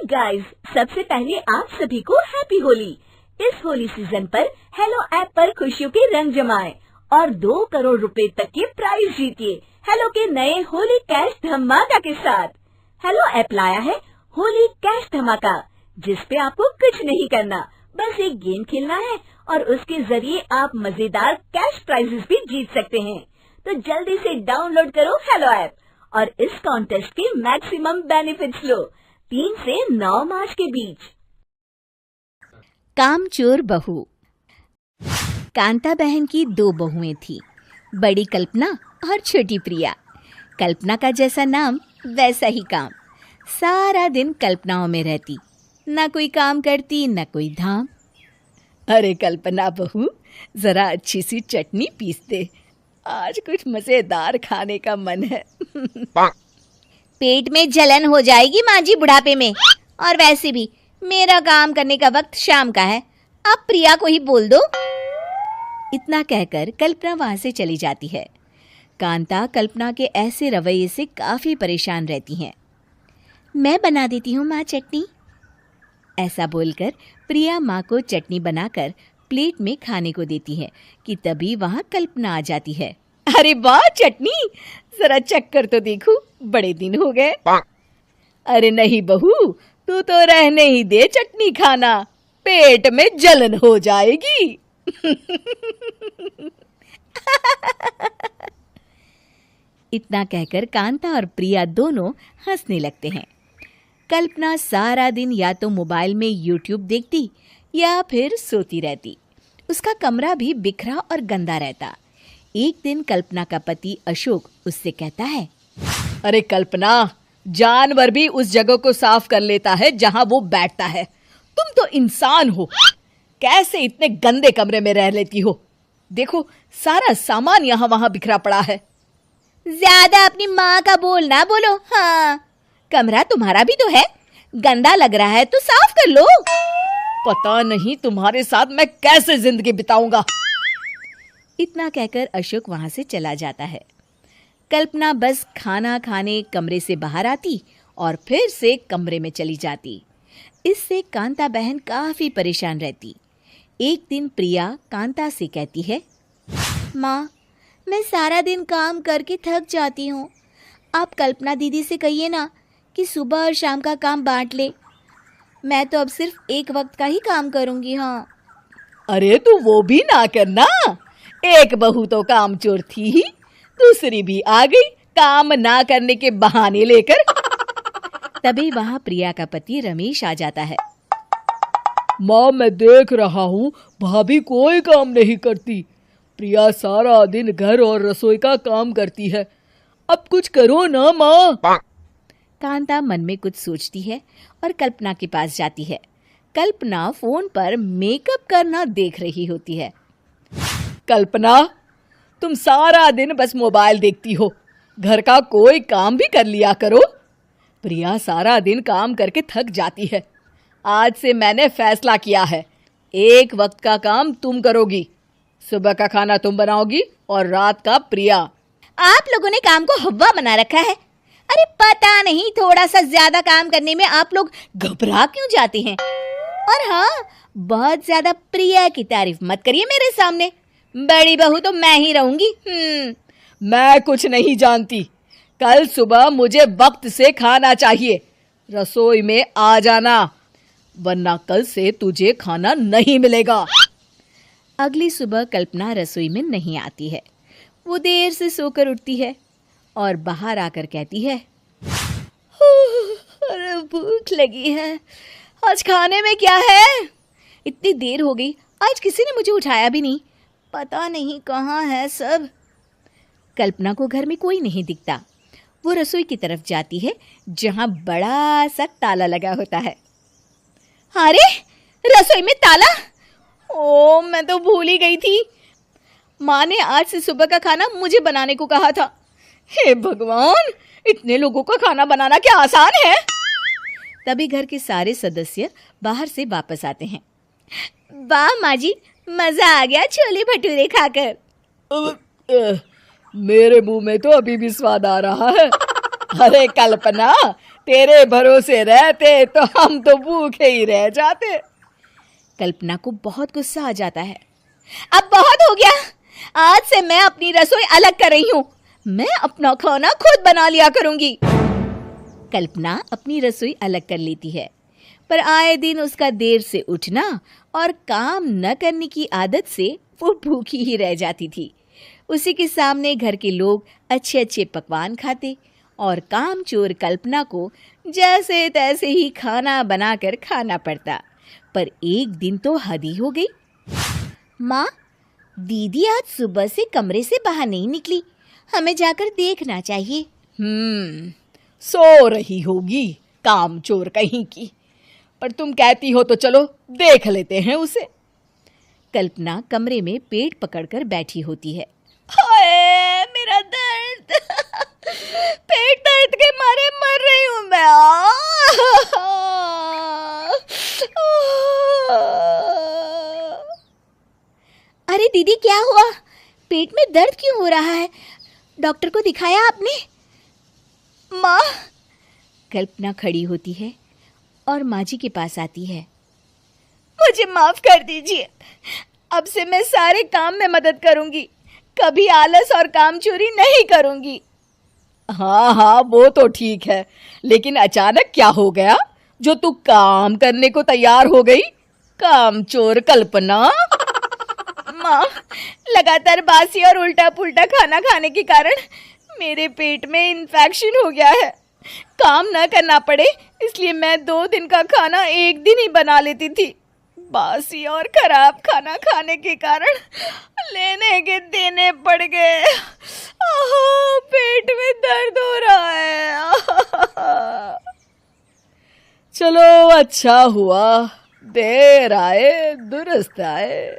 Guys, सबसे पहले आप सभी को हैप्पी होली। इस होली सीजन पर हेलो ऐप पर खुशियों के रंग जमाएं और 2 करोड़ रुपए तक के प्राइज जीतिए हेलो के नए होली कैश धमाका के साथ। हेलो ऐप लाया है होली कैश धमाका, जिसपे आपको कुछ नहीं करना, बस एक गेम खेलना है और उसके जरिए आप मजेदार कैश प्राइजेस भी जीत सकते हैं। तो जल्दी से डाउनलोड करो हेलो ऐप और इस कॉन्टेस्ट के मैक्सिमम बेनिफिट्स लो 3 से 9 मार्च के बीच। कामचोर बहू। कांता बहन की 2 बहुएं थी, बड़ी कल्पना और छोटी प्रिया। कल्पना का जैसा नाम वैसा ही काम। सारा दिन कल्पनाओं में रहती, ना कोई काम करती न कोई धाम। अरे कल्पना बहू, जरा अच्छी सी चटनी पीस दे, आज कुछ मजेदार खाने का मन है। पेट में जलन हो जाएगी माँ जी बुढ़ापे में, और वैसे भी मेरा काम करने का वक्त शाम का है, अब प्रिया को ही बोल दो। इतना कहकर कल्पना वहां से चली जाती है। कांता कल्पना के ऐसे रवैये से काफी परेशान रहती हैं। मैं बना देती हूँ माँ चटनी, ऐसा बोलकर प्रिया माँ को चटनी बनाकर प्लेट में खाने को देती है कि तभी वहाँ कल्पना आ जाती है। अरे वाह चटनी, जरा चक्कर तो देखूं, बड़े दिन हो गए। अरे नहीं बहू, तू तो रहने ही दे चटनी खाना, पेट में जलन हो जाएगी। इतना कहकर कांता और प्रिया दोनों हंसने लगते हैं। कल्पना सारा दिन या तो मोबाइल में यूट्यूब देखती या फिर सोती रहती। उसका कमरा भी बिखरा और गंदा रहता। एक दिन कल्पना का पति अशोक उससे कहता है, अरे कल्पना, जानवर भी उस जगह को साफ कर लेता है जहां वो बैठता है, तुम तो इंसान हो, कैसे इतने गंदे कमरे में रह लेती हो? देखो सारा सामान यहाँ वहां बिखरा पड़ा है। ज्यादा अपनी माँ का बोल ना बोलो। हाँ, कमरा तुम्हारा भी तो है, गंदा लग रहा है तो साफ कर लो। पता नहीं तुम्हारे साथ मैं कैसे जिंदगी बिताऊंगा। इतना कहकर अशोक वहां से चला जाता है। कल्पना बस खाना खाने कमरे से बाहर आती और फिर से कमरे में चली जाती। इससे कांता बहन काफी परेशान रहती। एक दिन प्रिया कांता से कहती है, माँ, मैं सारा दिन काम करके थक जाती हूँ, आप कल्पना दीदी से कहिए ना कि सुबह और शाम का काम बांट ले, मैं तो अब सिर्फ एक वक्त का ही काम करूँगी। हाँ। अरे तू वो भी ना करना, एक बहू तो कामचोर थी ही, दूसरी भी आ गई काम ना करने के बहाने लेकर। तभी वहाँ प्रिया का पति रमेश आ जाता है। माँ, मैं देख रहा हूँ भाभी कोई काम नहीं करती, प्रिया सारा दिन घर और रसोई का काम करती है, अब कुछ करो ना माँ। कांता मन में कुछ सोचती है और कल्पना के पास जाती है। कल्पना फोन पर मेकअप करना देख रही होती है। कल्पना, तुम सारा दिन बस मोबाइल देखती हो, घर का कोई काम भी कर लिया करो। प्रिया सारा दिन काम करके थक जाती है, आज से मैंने फैसला किया है, एक वक्त का काम तुम करोगी, सुबह का खाना तुम बनाओगी और रात का प्रिया। आप लोगों ने काम को हवा बना रखा है। अरे पता नहीं थोड़ा सा ज्यादा काम करने में आप लोग घबरा क्यों जाते हैं। और हाँ, बहुत ज्यादा प्रिया की तारीफ मत करिए मेरे सामने, बड़ी बहू तो मैं ही रहूंगी। मैं कुछ नहीं जानती, कल सुबह मुझे वक्त से खाना चाहिए, रसोई में आ जाना, वरना कल से तुझे खाना नहीं मिलेगा। अगली सुबह कल्पना रसोई में नहीं आती है। वो देर से सोकर उठती है और बाहर आकर कहती है, अरे भूख लगी है, आज खाने में क्या है? इतनी देर हो गई, आज किसी ने मुझे उठाया भी नहीं, पता नहीं कहाँ है सब। कल्पना को घर में कोई नहीं दिखता। वो रसोई की तरफ जाती है जहाँ बड़ा सा ताला लगा होता है। अरे रसोई में ताला! ओ, मैं तो भूल ही गई थी, माँ ने आज से सुबह का खाना मुझे बनाने को कहा था। हे भगवान, इतने लोगों का खाना बनाना क्या आसान है? तभी घर के सारे सदस्य बाहर से वापस आते हैं। वाह माँ जी, मजा आ गया छोले भटूरे खाकर। मेरे मुंह में तो अभी भी स्वाद आ रहा है। अरे कल्पना, तेरे भरोसे रहते तो हम तो भूखे ही रह जाते। कल्पना को बहुत गुस्सा आ जाता है। अब बहुत हो गया, आज से मैं अपनी रसोई अलग कर रही हूँ। मैं अपना खाना खुद बना लिया करूंगी। कल्पना अपनी रसोई अलग कर लेती है, पर आए दिन उसका देर से उठना और काम न करने की आदत से वो भूखी ही रह जाती थी। उसी के सामने घर के लोग अच्छे अच्छे पकवान खाते और कामचोर कल्पना को जैसे तैसे ही खाना बनाकर खाना पड़ता। पर एक दिन तो हद ही हो गई। माँ, दीदी आज सुबह से कमरे से बाहर नहीं निकली, हमें जाकर देखना चाहिए। सो रही होगी कामचोर कहीं की, पर तुम कहती हो तो चलो देख लेते हैं उसे। कल्पना कमरे में पेट पकड़कर बैठी होती है। हाय मेरा दर्द, पेट दर्द के मारे मर रही हूं मैं। अरे दीदी, क्या हुआ? पेट में दर्द क्यों हो रहा है? डॉक्टर को दिखाया आपने? माँ, कल्पना खड़ी होती है और माँ जी के पास आती है। मुझे माफ कर दीजिए, अब से मैं सारे काम में मदद करूंगी, कभी आलस और काम चोरी नहीं करूंगी। हाँ हाँ, वो तो ठीक है, लेकिन अचानक क्या हो गया जो तू काम करने को तैयार हो गई? कामचोर कल्पना। माँ, लगातार बासी और उल्टा पुल्टा खाना खाने के कारण मेरे पेट में इन्फेक्शन हो गया है। काम न करना पड़े इसलिए मैं 2 दिन का खाना एक दिन ही बना लेती थी। बासी और खराब खाना खाने के कारण लेने के देने पड़ गए। पेट में दर्द हो रहा है। चलो अच्छा हुआ, देर आए दुरुस्त आए।